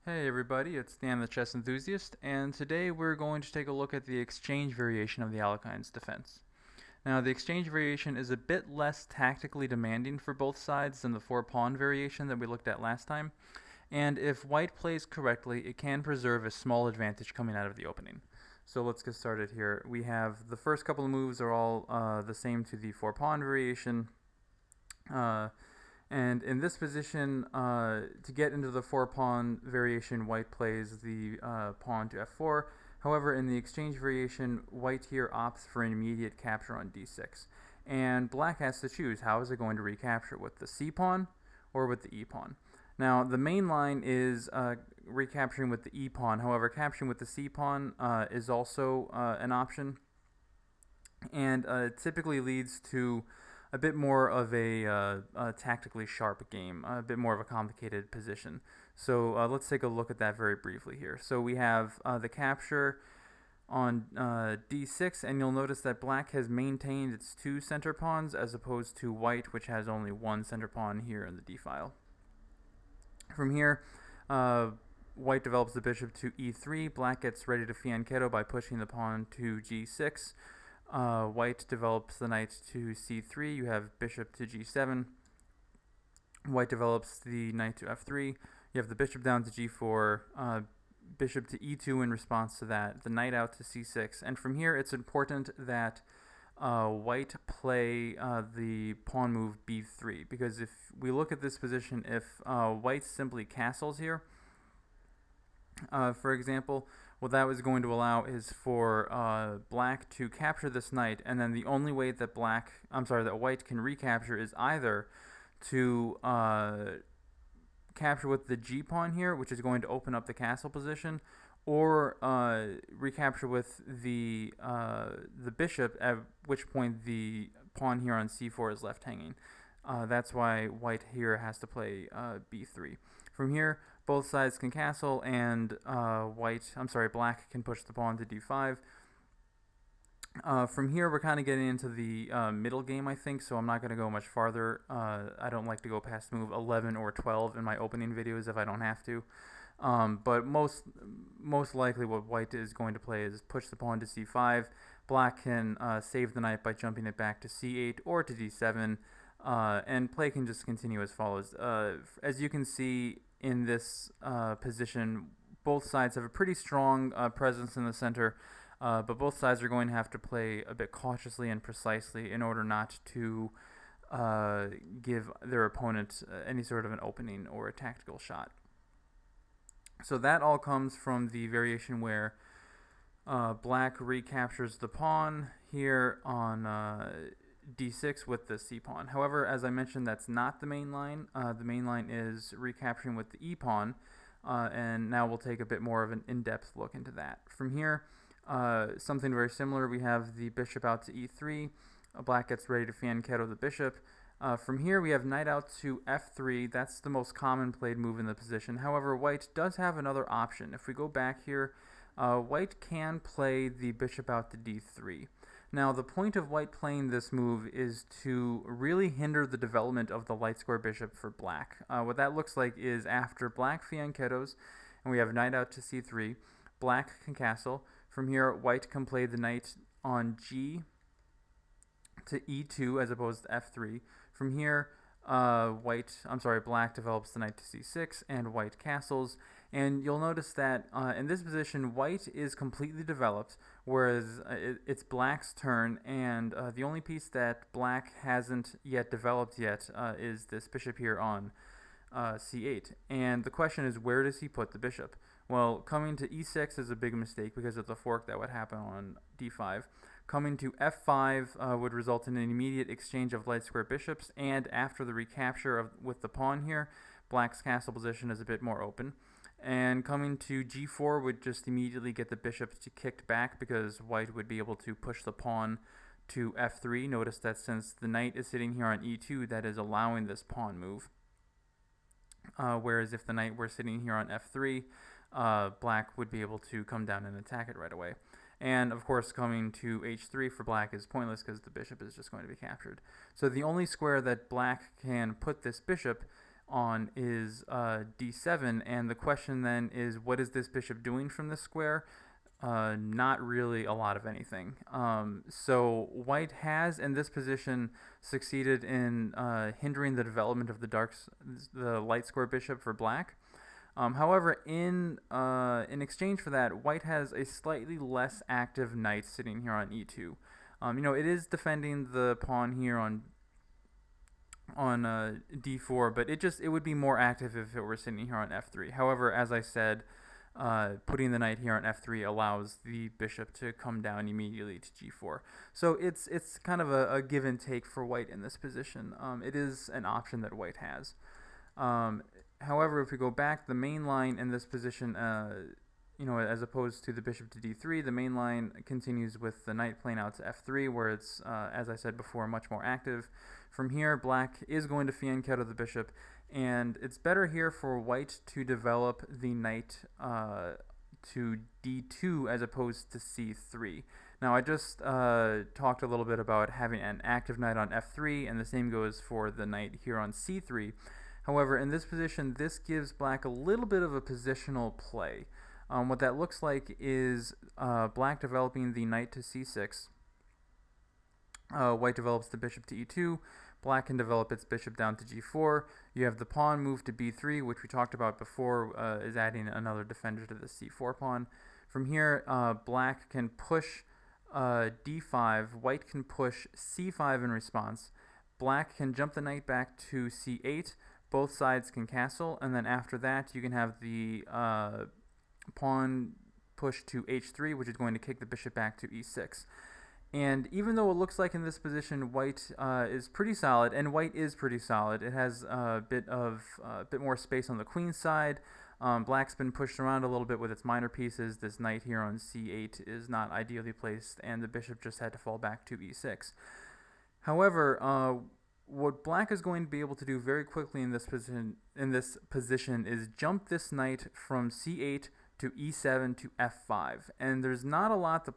Hey everybody, it's Dan the Chess Enthusiast, and today we're going to take a look at the exchange variation of the Alekhine Defense. Now, the exchange variation is a bit less tactically demanding for both sides than the four-pawn variation that we looked at last time, and if white plays correctly, it can preserve a small advantage coming out of the opening. So let's get started here. We have the first couple of moves are all the same to the four-pawn variation. And in this position, to get into the four-pawn variation, white plays the pawn to f4. However, in the exchange variation, white here opts for an immediate capture on d6. And black has to choose, how is it going to recapture, with the c-pawn or with the e-pawn? Now, the main line is recapturing with the e-pawn. However, capturing with the c-pawn is also an option. And it typically leads to a bit more of a tactically sharp game, a bit more of a complicated position. So let's take a look at that very briefly here. So we have the capture on d6, and you'll notice that black has maintained its two center pawns as opposed to white, which has only one center pawn here in the d file. From here, white develops the bishop to e3. Black gets ready to fianchetto by pushing the pawn to g6. White develops the knight to c3. You have bishop to g7. White develops the knight to f3. You have the bishop down to g4. Bishop to e2 in response to that. The knight out to c6. And from here, it's important that white play the pawn move b3, because if we look at this position, if white simply castles here, for example, what that was going to allow is for black to capture this knight, and then the only way that that white can recapture is either to capture with the g pawn here, which is going to open up the castle position, or recapture with the bishop, at which point the pawn here on c4 is left hanging. That's why white here has to play b3. From here, both sides can castle, and black can push the pawn to d5. From here, we're kind of getting into the middle game, I think, so I'm not going to go much farther. I don't like to go past move 11 or 12 in my opening videos if I don't have to. But most likely what white is going to play is push the pawn to c5. Black can save the knight by jumping it back to c8 or to d7. And play can just continue as follows. As you can see in this position, both sides have a pretty strong presence in the center, but both sides are going to have to play a bit cautiously and precisely in order not to give their opponent any sort of an opening or a tactical shot. So that all comes from the variation where black recaptures the pawn here on d6 with the c-pawn. However, as I mentioned, that's not the main line. The main line is recapturing with the e-pawn, and now we'll take a bit more of an in-depth look into that. From here, something very similar. We have the bishop out to e3. Black gets ready to fianchetto the bishop. From here, we have knight out to f3. That's the most common played move in the position. However, white does have another option. If we go back here, white can play the bishop out to d3. Now, the point of white playing this move is to really hinder the development of the light square bishop for black. What that looks like is after black fianchettos, and we have knight out to c3, black can castle. From here, white can play the knight on g to e2 as opposed to f3. From here, black develops the knight to c6, and white castles. And you'll notice that in this position, white is completely developed, whereas it's black's turn, and the only piece that black hasn't yet developed yet is this bishop here on c8. And the question is, where does he put the bishop? Well, coming to e6 is a big mistake because of the fork that would happen on d5. Coming to f5 would result in an immediate exchange of light square bishops, and after the recapture with the pawn here, black's castle position is a bit more open. And coming to g4 would just immediately get the bishop kicked back because white would be able to push the pawn to f3. Notice that since the knight is sitting here on e2, that is allowing this pawn move. Whereas if the knight were sitting here on f3, black would be able to come down and attack it right away. And of course, coming to h3 for black is pointless because the bishop is just going to be captured. So the only square that black can put this bishop on is d7, and the question then is, what is this bishop doing from this square? Not really a lot of anything. So white has, in this position, succeeded in hindering the development of the light square bishop for black. However, in exchange for that, white has a slightly less active knight sitting here on e2. It is defending the pawn here on d4, but it would be more active if it were sitting here on f3. However, as I said, putting the knight here on f3 allows the bishop to come down immediately to g4. So it's kind of a give and take for white in this position. It is an option that white has. However, if we go back, the main line in this position, as opposed to the bishop to d3, the main line continues with the knight playing out to f3, where it's, as I said before, much more active. From here, black is going to fianchetto the bishop, and it's better here for white to develop the knight to d2 as opposed to c3. Now, I just talked a little bit about having an active knight on f3, and the same goes for the knight here on c3. However, in this position, this gives black a little bit of a positional play. What that looks like is black developing the knight to c6. White develops the bishop to e2. Black can develop its bishop down to g4. You have the pawn move to b3, which we talked about before, is adding another defender to the c4 pawn. From here, black can push d5. White can push c5 in response. Black can jump the knight back to c8. Both sides can castle, and then after that, you can have the pawn push to h3, which is going to kick the bishop back to e6. And even though it looks like in this position white is pretty solid, and white is pretty solid, it has a bit more space on the queen's side. Black's been pushed around a little bit with its minor pieces. This knight here on c8 is not ideally placed, and the bishop just had to fall back to e6. However, what black is going to be able to do very quickly in this position is jump this knight from c8 to e7 to f5, and there's not a lot the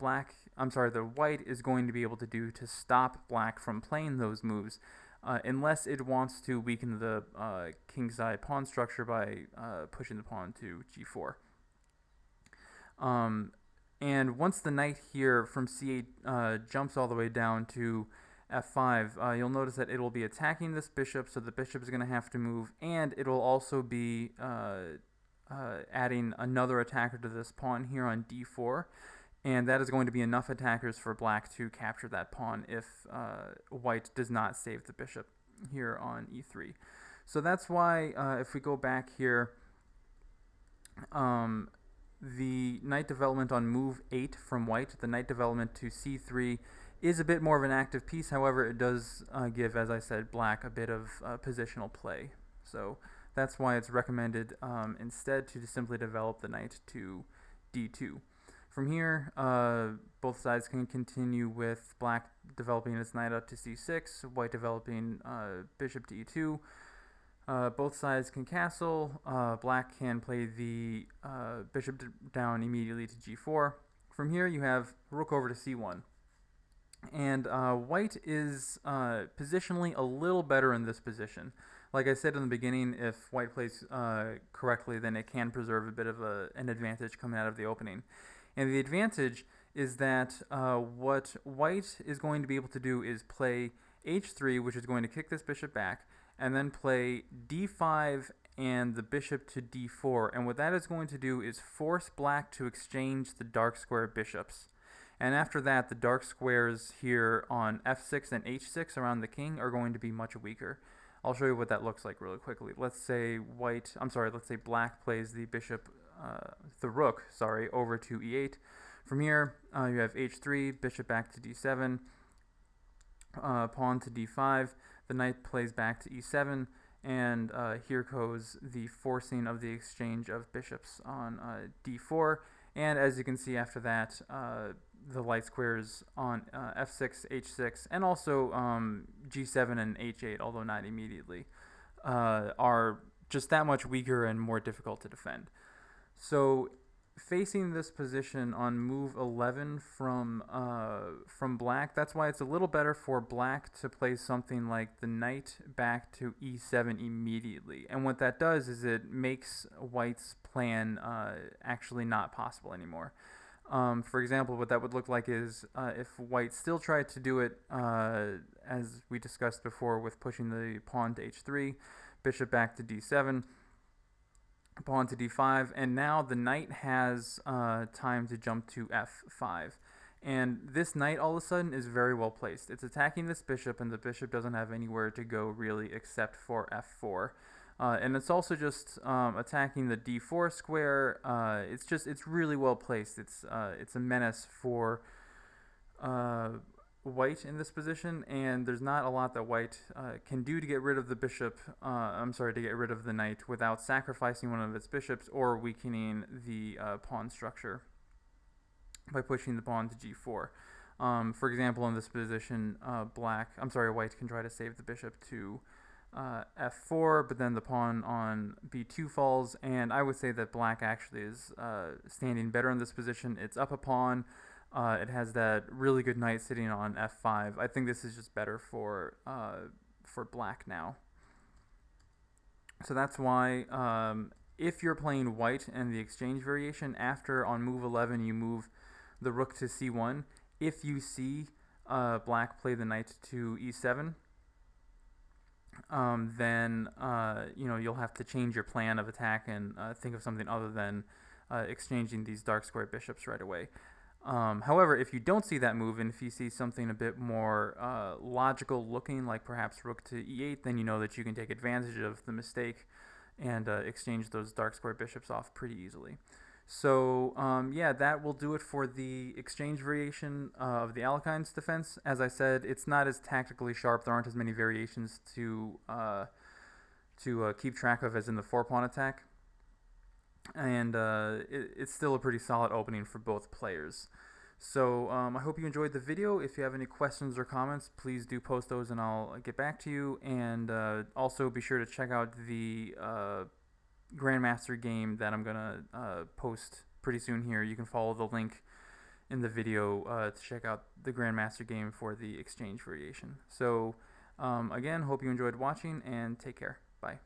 white is going to be able to do to stop black from playing those moves, unless it wants to weaken the kingside pawn structure by pushing the pawn to g4. And once the knight here from c8 jumps all the way down to f5, you'll notice that it will be attacking this bishop, so the bishop is going to have to move, and it will also be adding another attacker to this pawn here on d4, and that is going to be enough attackers for black to capture that pawn if white does not save the bishop here on e3. So that's why, if we go back here, the knight development on move 8 from white, the knight development to c3, is a bit more of an active piece. However, it does give, as I said, black a bit of positional play. So that's why it's recommended instead to simply develop the knight to d2. From here, both sides can continue with black developing its knight up to c6, white developing bishop to e2. Both sides can castle. Black can play the bishop down immediately to g4. From here, you have rook over to c1. And white is positionally a little better in this position. Like I said in the beginning, if white plays correctly, then it can preserve a bit of an advantage coming out of the opening. And the advantage is that what white is going to be able to do is play h3, which is going to kick this bishop back, and then play d5 and the bishop to d4. And what that is going to do is force black to exchange the dark square bishops. And after that, the dark squares here on f6 and h6 around the king are going to be much weaker. I'll show you what that looks like really quickly. Let's say black plays the rook over to e8. From here, you have h3, bishop back to d7, pawn to d5. The knight plays back to e7, and here goes the forcing of the exchange of bishops on d4. And as you can see after that, the light squares on f6, h6, and also g7 and h8, although not immediately, are just that much weaker and more difficult to defend. So facing this position on move 11 from black, that's why it's a little better for black to play something like the knight back to e7 immediately. And what that does is it makes white's plan actually not possible anymore. For example, what that would look like is if white still tried to do it as we discussed before with pushing the pawn to h3, bishop back to d7, pawn to d5, and now the knight has time to jump to f5. And this knight all of a sudden is very well placed. It's attacking this bishop, and the bishop doesn't have anywhere to go really except for f4. And it's also just attacking the d4 square. It's really well placed. It's a menace for white in this position, and there's not a lot that white can do to get rid of the bishop, to get rid of the knight without sacrificing one of its bishops or weakening the pawn structure by pushing the pawn to g4. For example, in this position, white can try to save the bishop to f4, but then the pawn on b2 falls, and I would say that black actually is standing better in this position. It's up a pawn. It has that really good knight sitting on f5. I think this is just better for black now. So that's why if you're playing white and the exchange variation, after on move 11 you move the rook to c1. If you see black play the knight to e7, then you'll have to change your plan of attack and think of something other than exchanging these dark square bishops right away. However, if you don't see that move, and if you see something a bit more logical looking, like perhaps rook to e8, then you know that you can take advantage of the mistake and exchange those dark square bishops off pretty easily. So yeah, that will do it for the exchange variation of the Alekhine's defense. As I said, it's not as tactically sharp. There aren't as many variations to keep track of as in the 4-pawn attack. And it's still a pretty solid opening for both players. So I hope you enjoyed the video. If you have any questions or comments, please do post those and I'll get back to you. And also be sure to check out the Grandmaster game that I'm going to post pretty soon here. You can follow the link in the video to check out the Grandmaster game for the exchange variation. So again, hope you enjoyed watching and take care. Bye.